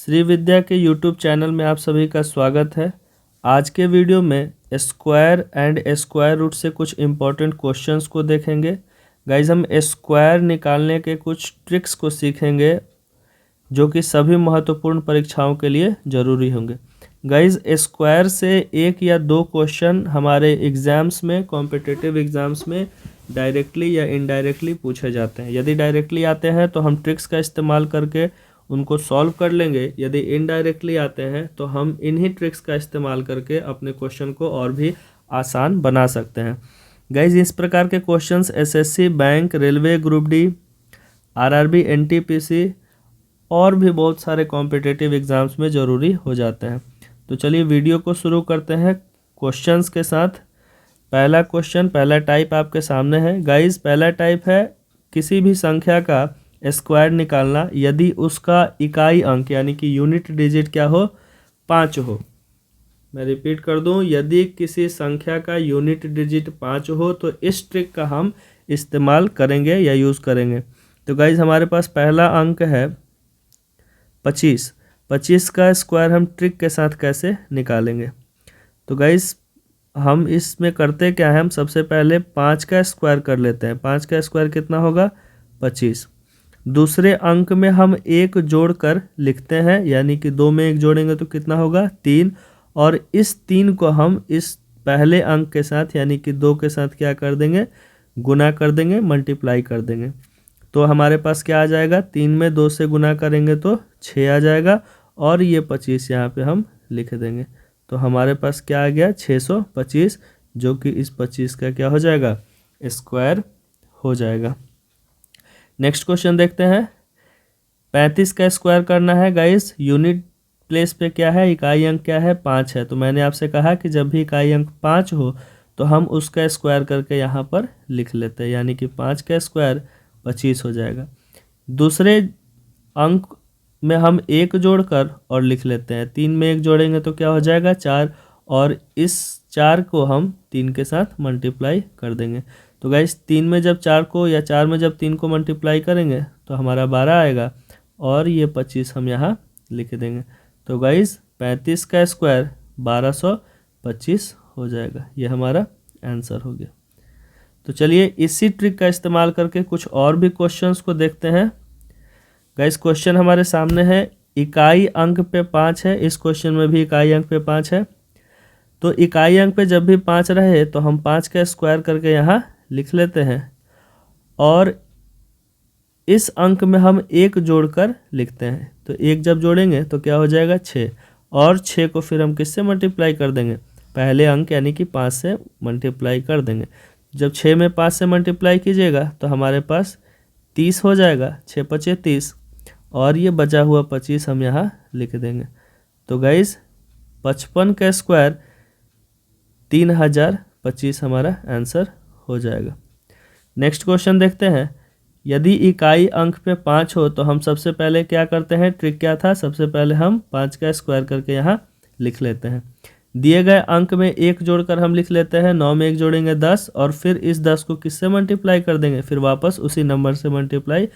श्री विद्या के YouTube channel में आप सभी का स्वागत है। आज के वीडियो में स्क्वायर एंड स्क्वायर रूट से कुछ इम्पोर्टेंट क्वेश्चंस को देखेंगे। गाइज हम स्क्वायर निकालने के कुछ ट्रिक्स को सीखेंगे जो कि सभी महत्वपूर्ण परीक्षाओं के लिए ज़रूरी होंगे। गाइज स्क्वायर से एक या दो क्वेश्चन हमारे एग्ज़ाम्स में, कॉम्पिटिटिव एग्ज़ाम्स में डायरेक्टली या इनडायरेक्टली पूछे जाते हैं। यदि डायरेक्टली आते हैं तो हम ट्रिक्स का इस्तेमाल करके उनको सॉल्व कर लेंगे। यदि इनडायरेक्टली आते हैं तो हम इन्हीं ट्रिक्स का इस्तेमाल करके अपने क्वेश्चन को और भी आसान बना सकते हैं। गाइज इस प्रकार के questions SSC, bank, railway, group D, RRB, NTPC और भी बहुत सारे कॉम्पिटिटिव एग्ज़ाम्स में ज़रूरी हो जाते हैं। तो चलिए वीडियो को शुरू करते हैं क्वेश्चंस के साथ। पहला क्वेश्चन, पहला टाइप आपके सामने है। गाइज पहला टाइप है किसी भी संख्या का स्क्वायर निकालना यदि उसका इकाई अंक यानी कि यूनिट डिजिट क्या हो, 5 हो। मैं रिपीट कर दूं, यदि किसी संख्या का यूनिट डिजिट 5 हो तो इस ट्रिक का हम इस्तेमाल करेंगे या यूज़ करेंगे। तो गाइज हमारे पास पहला अंक है 25। 25 का स्क्वायर हम ट्रिक के साथ कैसे निकालेंगे? तो गाइज हम इसमें करते क्या है, हम सबसे पहले 5 का स्क्वायर कर लेते हैं। 5 का स्क्वायर कितना होगा? 25। दूसरे अंक में हम 1 जोड़कर लिखते हैं, यानी कि 2 में 1 जोड़ेंगे तो कितना होगा? 3। और इस 3 को हम इस पहले अंक के साथ यानी कि 2 के साथ क्या कर देंगे? गुना कर देंगे, मल्टीप्लाई कर देंगे। तो हमारे पास क्या आ जाएगा? 3 में 2 से गुना करेंगे तो 6 आ जाएगा और ये 25 यहाँ पे हम लिख देंगे। तो हमारे पास क्या आ गया? 625, जो कि इस 25 का क्या हो जाएगा? स्क्वायर हो जाएगा। नेक्स्ट क्वेश्चन देखते हैं। 35 का स्क्वायर करना है। गाइस यूनिट प्लेस पे क्या है, इकाई अंक क्या है? 5 है। तो मैंने आपसे कहा कि जब भी इकाई अंक 5 हो तो हम उसका स्क्वायर करके यहाँ पर लिख लेते हैं, यानी कि 5 का स्क्वायर 25 हो जाएगा। दूसरे अंक में हम 1 जोड़कर और लिख लेते हैं। 3 में 1 जोड़ेंगे तो क्या हो जाएगा? 4। और इस 4 को हम 3 के साथ मल्टीप्लाई कर देंगे। तो गाइस 3 में जब 4 को या 4 में जब 3 को मल्टीप्लाई करेंगे तो हमारा 12 आएगा और ये 25 हम यहाँ लिख देंगे। तो गाइस 35 का स्क्वायर 1225 हो जाएगा। ये हमारा आंसर हो गया। तो चलिए इसी ट्रिक का इस्तेमाल करके कुछ और भी क्वेश्चंस को देखते हैं। गाइस क्वेश्चन हमारे सामने है, इकाई अंक पे 5 है। इस क्वेश्चन में भी इकाई अंक पे 5 है। तो इकाई अंक पे जब भी 5 रहे तो हम 5 का स्क्वायर करके यहाँ लिख लेते हैं और इस अंक में हम 1 जोड़कर लिखते हैं। तो 1 जब जोड़ेंगे तो क्या हो जाएगा? 6। और 6 को फिर हम किससे मल्टीप्लाई कर देंगे? पहले अंक यानी कि 5 से मल्टीप्लाई कर देंगे। जब 6 में 5 से मल्टीप्लाई कीजिएगा तो हमारे पास 30 हो जाएगा। 6 पचे 30 और ये बचा हुआ 25 हम यहाँ लिख देंगे। तो गाइज 55 का स्क्वायर 3025 हमारा आंसर हो जाएगा। नेक्स्ट क्वेश्चन देखते हैं। यदि इकाई अंक पे 5 हो तो हम सबसे पहले क्या करते हैं? ट्रिक क्या था? सबसे पहले हम 5 का स्क्वायर करके यहाँ लिख लेते हैं। दिए गए अंक में 1 जोड़कर हम लिख लेते हैं। 9 में 1 जोड़ेंगे 10 और फिर इस 10 को किससे मल्टीप्लाई कर देंगे? फिर वापस उसी नंबर से मल्टीप्लाई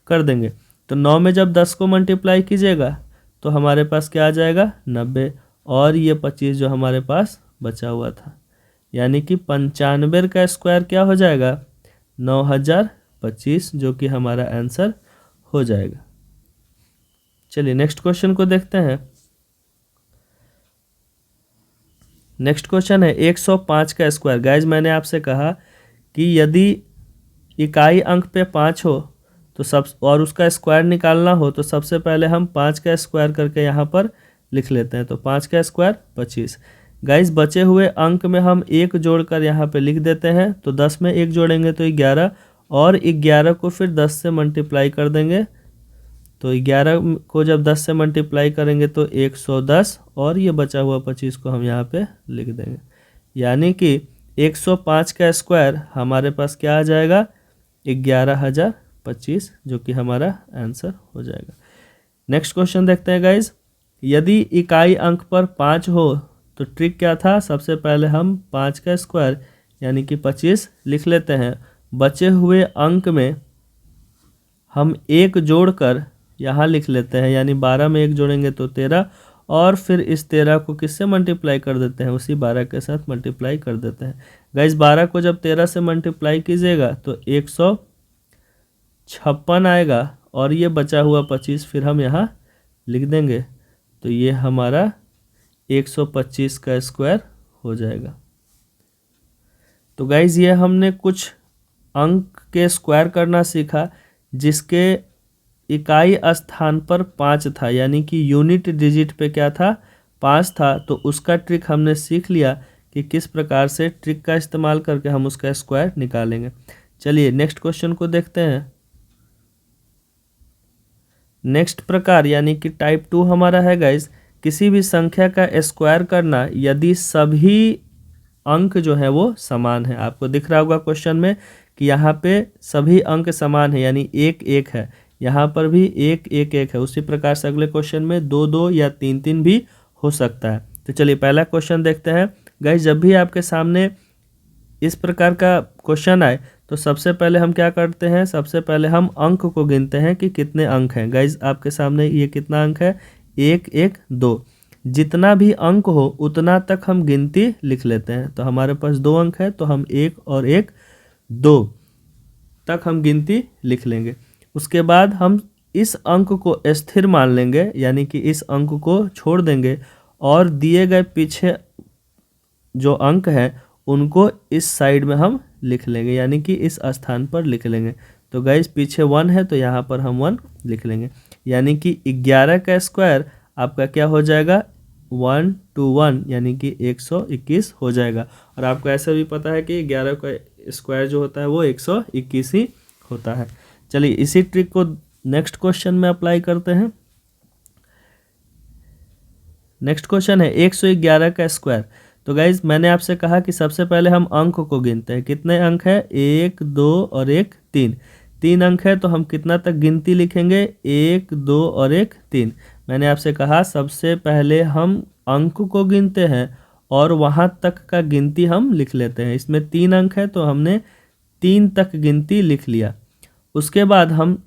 कर देंगे। तो 9 में जब 10 को मल्टीप्लाई कीजिएगा तो हमारे पास क्या आ जाएगा? 90 और ये 25 जो हमारे पास बचा हुआ था, यानी कि 95 का स्क्वायर क्या हो जाएगा? 9025, जो कि हमारा आंसर हो जाएगा। चलिए नेक्स्ट क्वेश्चन को देखते हैं। नेक्स्ट क्वेश्चन है 105 का स्क्वायर। गाइज मैंने आपसे कहा कि यदि इकाई अंक पे 5 हो तो और उसका स्क्वायर निकालना हो तो सबसे पहले हम 5 का स्क्वायर करके यहाँ पर लिख लेते हैं। तो 5 का स्क्वायर 25। गाइस बचे हुए अंक में हम 1 जोड़कर यहाँ पे लिख देते हैं। तो 10 में 1 जोड़ेंगे तो 11 और 11 को फिर 10 से मल्टीप्लाई कर देंगे। तो 11 को जब 10 से मल्टीप्लाई करेंगे तो 110 और ये बचा हुआ 25 को हम यहाँ पे लिख देंगे, यानी कि 105 का स्क्वायर हमारे पास क्या आ जाएगा? 11025, जो कि हमारा आंसर हो जाएगा। नेक्स्ट क्वेश्चन देखते हैं गाइज। यदि इकाई अंक पर 5 हो तो ट्रिक क्या था? सबसे पहले हम 5 का स्क्वायर यानी कि 25 लिख लेते हैं। बचे हुए अंक में हम 1 जोड़कर यहाँ लिख लेते हैं, यानी 12 में 1 जोड़ेंगे तो 13, और फिर इस 13 को किससे मल्टीप्लाई कर देते हैं, उसी 12 के साथ मल्टीप्लाई कर देते हैं। गाइस 12 को जब 13 से मल्टीप्लाई कीजिएगा तो 156 आएगा, और ये बचा हुआ 25 फिर हम यहाँ लिख देंगे, तो ये हमारा 125 का स्क्वायर हो जाएगा। तो गाइज ये हमने कुछ अंक के स्क्वायर करना सीखा जिसके इकाई स्थान पर 5 था, यानी कि यूनिट डिजिट पे क्या था, 5 था। तो उसका ट्रिक हमने सीख लिया कि किस प्रकार से ट्रिक का इस्तेमाल करके हम उसका स्क्वायर निकालेंगे। चलिए नेक्स्ट क्वेश्चन को देखते हैं। नेक्स्ट प्रकार यानी कि टाइप 2 हमारा है गाइज, किसी भी संख्या का स्क्वायर करना यदि सभी अंक जो है वो समान है। आपको दिख रहा होगा क्वेश्चन में कि यहाँ पे सभी अंक समान है, यानी 1 1 है, यहाँ पर भी 1 1 1 है। उसी प्रकार से अगले क्वेश्चन में 2 2 या 3 3 भी हो सकता है। तो चलिए पहला क्वेश्चन देखते हैं। गाइज जब भी आपके सामने इस प्रकार का क्वेश्चन आए तो सबसे पहले हम क्या करते हैं, सबसे पहले हम अंक को गिनते हैं कि कितने अंक हैं। गाइज आपके सामने ये कितना अंक है, 1 1 2। जितना भी अंक हो उतना तक हम गिनती लिख लेते हैं। तो हमारे पास 2 अंक है तो हम 1 और 1 2 तक हम गिनती लिख लेंगे। उसके बाद हम इस अंक को स्थिर मान लेंगे, यानी कि इस अंक को छोड़ देंगे और दिए गए पीछे जो अंक हैं उनको इस साइड में हम लिख लेंगे, यानी कि इस स्थान पर लिख लेंगे। तो गाइस पीछे 1 है तो यहाँ पर हम 1 लिख लेंगे, यानी कि 11 का स्क्वायर आपका क्या हो जाएगा, 1 2 1, यानी कि 121 हो जाएगा। और आपको ऐसा भी पता है कि 11 का स्क्वायर जो होता है वो 121 ही होता है। चलिए इसी ट्रिक को नेक्स्ट क्वेश्चन में अप्लाई करते हैं। नेक्स्ट क्वेश्चन है 111 का स्क्वायर। तो गाइज मैंने आपसे कहा कि सबसे पहले हम अंक को गिनते हैं। कितने अंक है, 1 2 और 1 3। 3 अंक है तो हम कितना तक गिनती लिखेंगे, 1 2 और 1 3। मैंने आपसे कहा सबसे पहले हम अंक को गिनते हैं और वहाँ तक का गिनती हम लिख लेते हैं। इसमें 3 अंक है तो हमने 3 तक गिनती लिख लिया। उसके बाद हम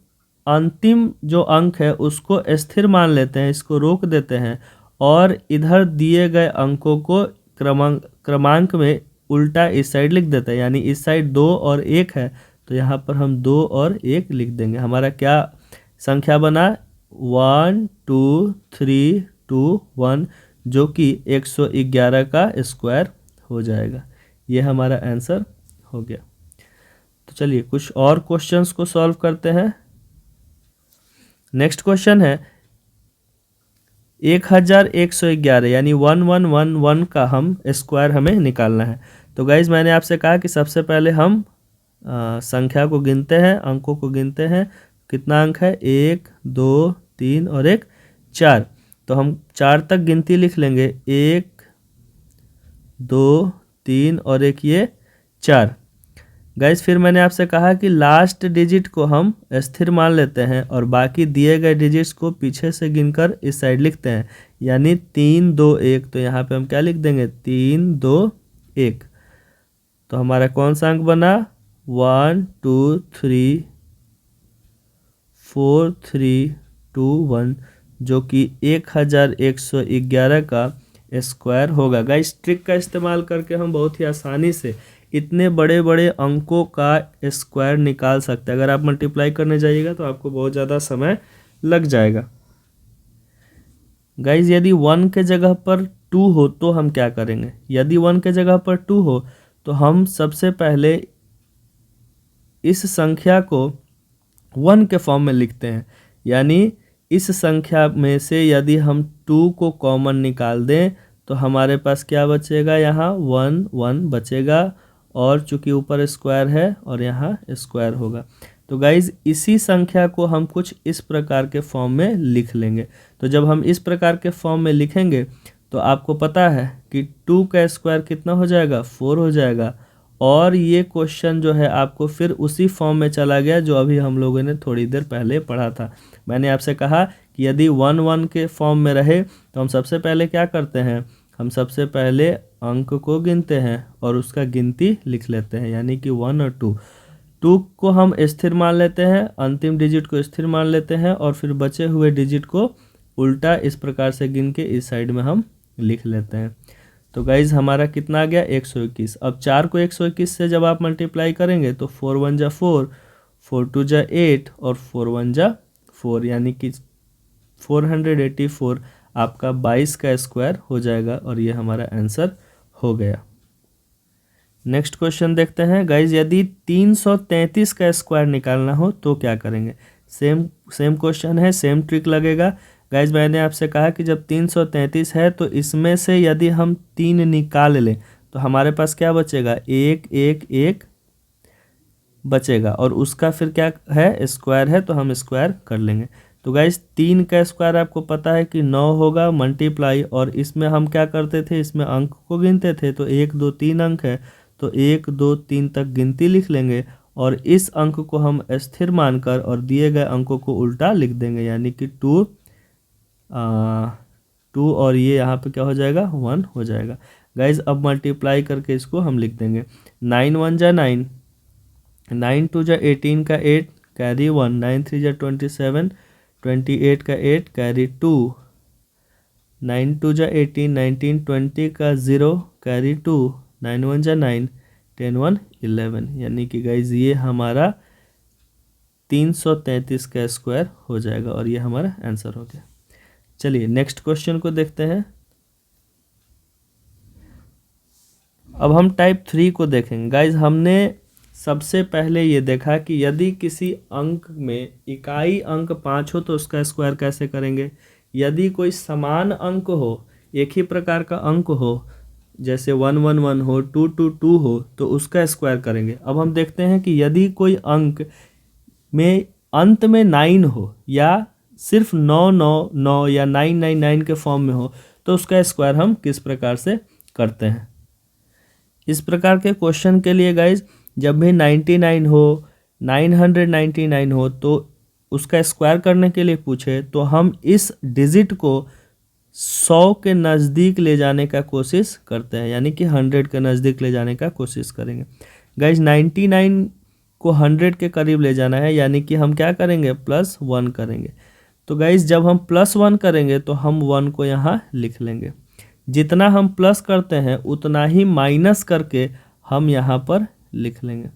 अंतिम जो अंक है उसको स्थिर मान लेते हैं, इसको रोक देते हैं और इधर दिए गए अंकों को क्रमांक में उल्टा इस साइड लिख देते हैं, यानी इस साइड 2 और 1 है तो यहाँ पर हम 2 और 1 लिख देंगे। हमारा क्या संख्या बना, 1 2 3 2 1, जो कि 111 का स्क्वायर हो जाएगा। ये हमारा आंसर हो गया। तो चलिए कुछ और क्वेश्चंस को सॉल्व करते हैं। नेक्स्ट क्वेश्चन है 1111, यानी 1111 का हम स्क्वायर हमें निकालना है। तो गाइज मैंने आपसे कहा कि सबसे पहले हम संख्या को गिनते हैं, अंकों को गिनते हैं। कितना अंक है, 1 2 3 और 1 4। तो हम 4 तक गिनती लिख लेंगे, 1 2 3 और 1 ये 4। गाइज फिर मैंने आपसे कहा कि लास्ट डिजिट को हम स्थिर मान लेते हैं और बाकी दिए गए डिजिट्स को पीछे से गिनकर इस साइड लिखते हैं, यानी 3 2 1। तो यहाँ पे हम क्या लिख देंगे, 3 2 1। तो हमारा कौन सा अंक बना, 1 2 3 4 3 2 1, जो कि 1111 का स्क्वायर होगा। गाइस ट्रिक का इस्तेमाल करके हम बहुत ही आसानी से इतने बड़े बड़े अंकों का स्क्वायर निकाल सकते हैं। अगर आप मल्टीप्लाई करने जाइएगा तो आपको बहुत ज़्यादा समय लग जाएगा। गाइज यदि 1 के जगह पर 2 हो तो हम क्या करेंगे, यदि 1 के जगह पर 2 हो तो हम सबसे पहले इस संख्या को 1 के फॉर्म में लिखते हैं, यानी इस संख्या में से यदि हम 2 को कॉमन निकाल दें तो हमारे पास क्या बचेगा, यहाँ 1 1 बचेगा, और चूंकि ऊपर स्क्वायर है और यहाँ स्क्वायर होगा। तो गाइज इसी संख्या को हम कुछ इस प्रकार के फॉर्म में लिख लेंगे। तो जब हम इस प्रकार के फॉर्म में लिखेंगे तो आपको पता है कि 2 का स्क्वायर कितना हो जाएगा, 4 हो जाएगा। और ये क्वेश्चन जो है आपको फिर उसी फॉर्म में चला गया जो अभी हम लोगों ने थोड़ी देर पहले पढ़ा था। मैंने आपसे कहा कि यदि 1 1 के फॉर्म में रहे तो हम सबसे पहले क्या करते हैं, हम सबसे पहले अंक को गिनते हैं और उसका गिनती लिख लेते हैं, यानी कि 1 और 2। 2 को हम स्थिर मान लेते हैं, अंतिम डिजिट को स्थिर मान लेते हैं और फिर बचे हुए डिजिट को उल्टा इस प्रकार से गिन के इस साइड में हम लिख लेते हैं। तो गाइज हमारा कितना आ गया 121। अब 4 को 121 से जब आप मल्टीप्लाई करेंगे तो 4 1 जा 4, 4 2 जा 8 और 4 1 जा 4, यानी कि 484 आपका 22 का स्क्वायर हो जाएगा और ये हमारा आंसर हो गया। नेक्स्ट क्वेश्चन देखते हैं गाइज, यदि 333 का स्क्वायर निकालना हो तो क्या करेंगे। सेम क्वेश्चन है, सेम ट्रिक लगेगा। गाइज मैंने आपसे कहा कि जब 333 है तो इसमें से यदि हम 3 निकाल लें तो हमारे पास क्या बचेगा, 1 1 1 बचेगा और उसका फिर क्या है, स्क्वायर है, तो हम स्क्वायर कर लेंगे। तो गाइज 3 का स्क्वायर आपको पता है कि 9 होगा मल्टीप्लाई, और इसमें हम क्या करते थे, इसमें अंक को गिनते थे। तो 1 2 3 अंक है तो 1 2 3 तक गिनती लिख लेंगे और इस अंक को हम स्थिर मानकर और दिए गए अंकों को उल्टा लिख देंगे, यानी कि 2 और ये यहाँ पे क्या हो जाएगा 1 हो जाएगा। गाइज अब मल्टीप्लाई करके इसको हम लिख देंगे। 9 1 जा 9, 9 2 जा 18 का 8 कैरी 1, 9 3 जा 27, 28 का 8 कैरी 2, 9 2 जा 18, 19 20 का 0 कैरी 2, 9 1 जा 9, 10 1 11, यानी कि गाइज ये हमारा 333 का स्क्वायर हो जाएगा और ये हमारा आंसर हो गया। चलिए नेक्स्ट क्वेश्चन को देखते हैं। अब हम टाइप 3 को देखेंगे। गाइज हमने सबसे पहले ये देखा कि यदि किसी अंक में इकाई अंक 5 हो तो उसका स्क्वायर कैसे करेंगे। यदि कोई समान अंक हो, एक ही प्रकार का अंक हो, जैसे 1 1 1 हो, 2 2 2 हो, तो उसका स्क्वायर करेंगे। अब हम देखते हैं कि यदि कोई अंक में अंत में 9 हो या सिर्फ 9 9 9 या 9 9 9 के फॉर्म में हो तो उसका स्क्वायर हम किस प्रकार से करते हैं। इस प्रकार के क्वेश्चन के लिए गाइज जब भी 99 हो, 999 हो तो उसका स्क्वायर करने के लिए पूछे तो हम इस डिजिट को 100 के नज़दीक ले जाने का कोशिश करते हैं, यानी कि 100 के नज़दीक ले जाने का कोशिश करेंगे। गाइज 99 को 100 के करीब ले जाना है, यानी कि हम क्या करेंगे +1 करेंगे। तो गाइज जब हम +1 करेंगे तो हम 1 को यहाँ लिख लेंगे। जितना हम प्लस करते हैं उतना ही माइनस करके हम यहाँ पर लिख लेंगे।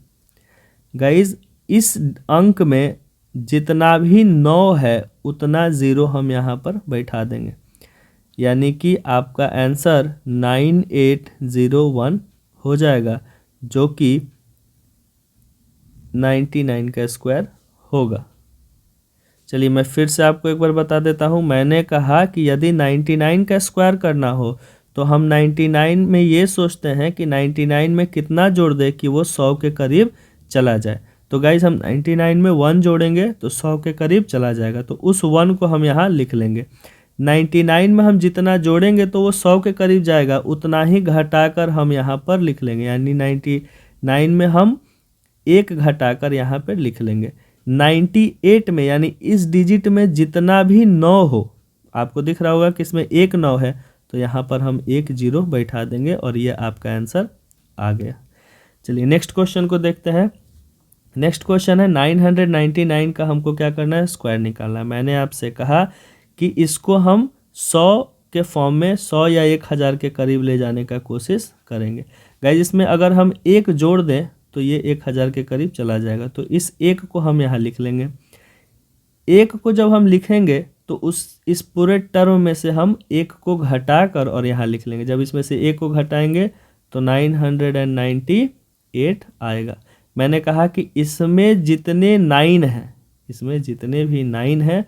गाइज इस अंक में जितना भी 9 है उतना 0 हम यहाँ पर बैठा देंगे, यानी कि आपका आंसर 9801 हो जाएगा, जो कि 99 का स्क्वायर होगा। चलिए मैं फिर से आपको एक बार बता देता हूँ। मैंने कहा कि यदि 99 का स्क्वायर करना हो तो हम 99 में ये सोचते हैं कि 99 में कितना जोड़ दे कि वो 100 के करीब चला जाए। तो गाइज हम 99 में 1 जोड़ेंगे तो 100 के करीब चला जाएगा, तो उस 1 को हम यहाँ लिख लेंगे। 99 में हम जितना जोड़ेंगे तो वो 100 के करीब जाएगा, उतना ही घटाकर हम यहाँ पर लिख लेंगे, यानी 99 में हम 1 घटाकर यहाँ पर लिख लेंगे। 98 में यानी इस डिजिट में जितना भी 9 हो, आपको दिख रहा होगा कि इसमें 1 9 है, तो यहाँ पर हम 1 0 बैठा देंगे और ये आपका आंसर आ गया। चलिए नेक्स्ट क्वेश्चन को देखते हैं। नेक्स्ट क्वेश्चन है 999 का हमको क्या करना है, स्क्वायर निकालना है। मैंने आपसे कहा कि इसको हम 100 के फॉर्म में 100 या 1000 के करीब ले जाने का कोशिश करेंगे। गाइस इसमें अगर हम 1 जोड़ दें तो ये 1000 के करीब चला जाएगा, तो इस 1 को हम यहाँ लिख लेंगे। 1 को जब हम लिखेंगे तो इस पूरे टर्म में से हम 1 को घटाकर और यहाँ लिख लेंगे। जब इसमें से 1 को घटाएंगे तो 998 आएगा। मैंने कहा कि इसमें जितने 9 हैं, इसमें जितने भी 9 हैं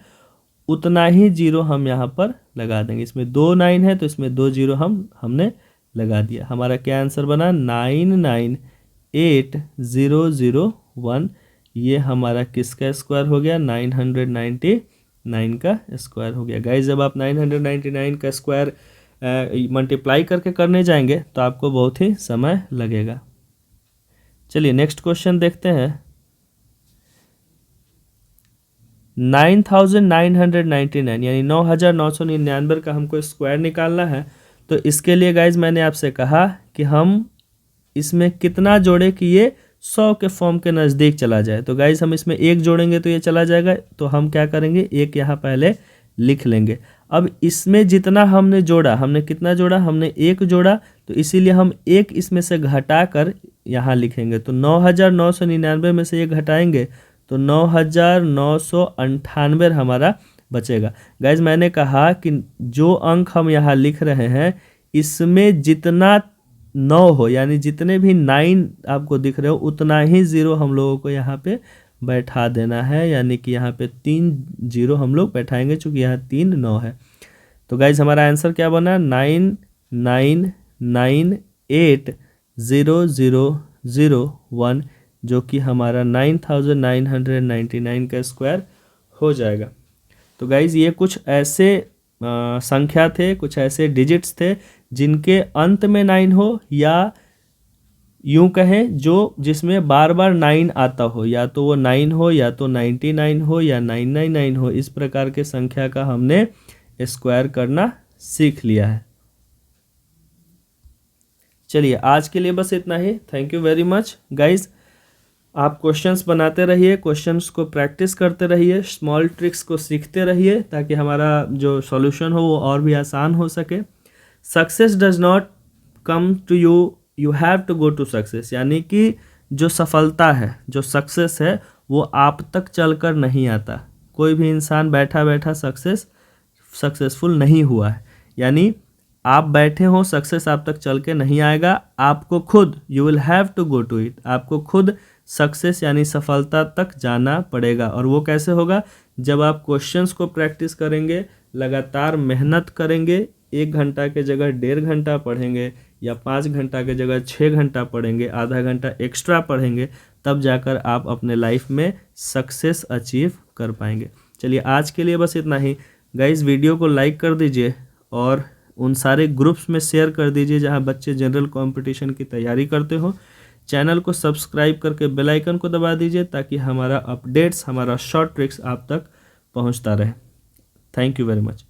उतना ही 0 हम यहाँ पर लगा देंगे। इसमें 2 9 है तो इसमें 2 0 हमने लगा दिया। हमारा क्या आंसर बना 998001। ये हमारा किसका स्क्वायर हो गया, 999 का स्क्वायर हो गया। गाइस जब आप 999 का स्क्वायर मल्टीप्लाई करके करने जाएंगे तो आपको बहुत ही समय लगेगा। चलिए नेक्स्ट क्वेश्चन देखते हैं। 9999 यानी 9999 का हमको स्क्वायर निकालना है। तो इसके लिए गाइज मैंने आपसे कहा कि हम इसमें कितना जोड़े कि ये 100 के फॉर्म के नज़दीक चला जाए। तो गाइज हम इसमें 1 जोड़ेंगे तो ये चला जाएगा, तो हम क्या करेंगे, 1 यहाँ पहले लिख लेंगे। अब इसमें जितना हमने जोड़ा, हमने कितना जोड़ा, हमने 1 जोड़ा, तो इसीलिए हम 1 इसमें से घटा कर यहाँ लिखेंगे। तो 9999 में से ये घटाएंगे तो 9998 हमारा बचेगा। गाइज मैंने कहा कि जो अंक हम यहाँ लिख रहे हैं इसमें जितना 9 हो, यानी जितने भी 9 आपको दिख रहे हो उतना ही 0 हम लोगों को यहाँ पे बैठा देना है, यानी कि यहाँ पे 3 0 हम लोग बैठाएंगे चूँकि यहाँ 3 9 है। तो गाइज हमारा आंसर क्या बना, 99980001, जो कि हमारा 9999 का स्क्वायर हो जाएगा। तो गाइज ये कुछ ऐसे संख्या थे, कुछ ऐसे डिजिट्स थे जिनके अंत में 9 हो, या यूं कहें जो जिसमें बार बार 9 आता हो, या तो वो 9 हो, या तो 99 हो, या 999 हो। इस प्रकार के संख्या का हमने स्क्वायर करना सीख लिया है। चलिए आज के लिए बस इतना ही। Thank you very much guys. आप क्वेश्चंस बनाते रहिए, क्वेश्चंस को प्रैक्टिस करते रहिए, स्मॉल ट्रिक्स को सीखते रहिए ताकि हमारा जो सॉल्यूशन हो वो और भी आसान हो सके। Success does not come to you, you have to go to success, यानी कि जो सफलता है, जो सक्सेस है वो आप तक चलकर नहीं आता। कोई भी इंसान बैठा बैठा सक्सेसफुल नहीं हुआ है, यानी आप बैठे हो, सक्सेस आप तक चल के नहीं आएगा। आपको खुद, you will have to go to it, आपको खुद सक्सेस यानी सफलता तक जाना पड़ेगा। और वो कैसे होगा, जब आप क्वेश्चंस को प्रैक्टिस करेंगे, लगातार मेहनत करेंगे, 1 घंटा के जगह 1.5 घंटा पढ़ेंगे, या 5 घंटा के जगह 6 घंटा पढ़ेंगे, आधा घंटा एक्स्ट्रा पढ़ेंगे, तब जाकर आप अपने लाइफ में सक्सेस अचीव कर पाएंगे। चलिए आज के लिए बस इतना ही गाइस। वीडियो को लाइक कर दीजिए और उन सारे ग्रुप्स में शेयर कर दीजिए जहां बच्चे जनरल कंपटीशन की तैयारी करते हो। चैनल को सब्सक्राइब करके बेल आइकन को दबा दीजिए ताकि हमारा अपडेट्स, हमारा शॉर्ट ट्रिक्स आप तक पहुंचता रहे। Thank you very much.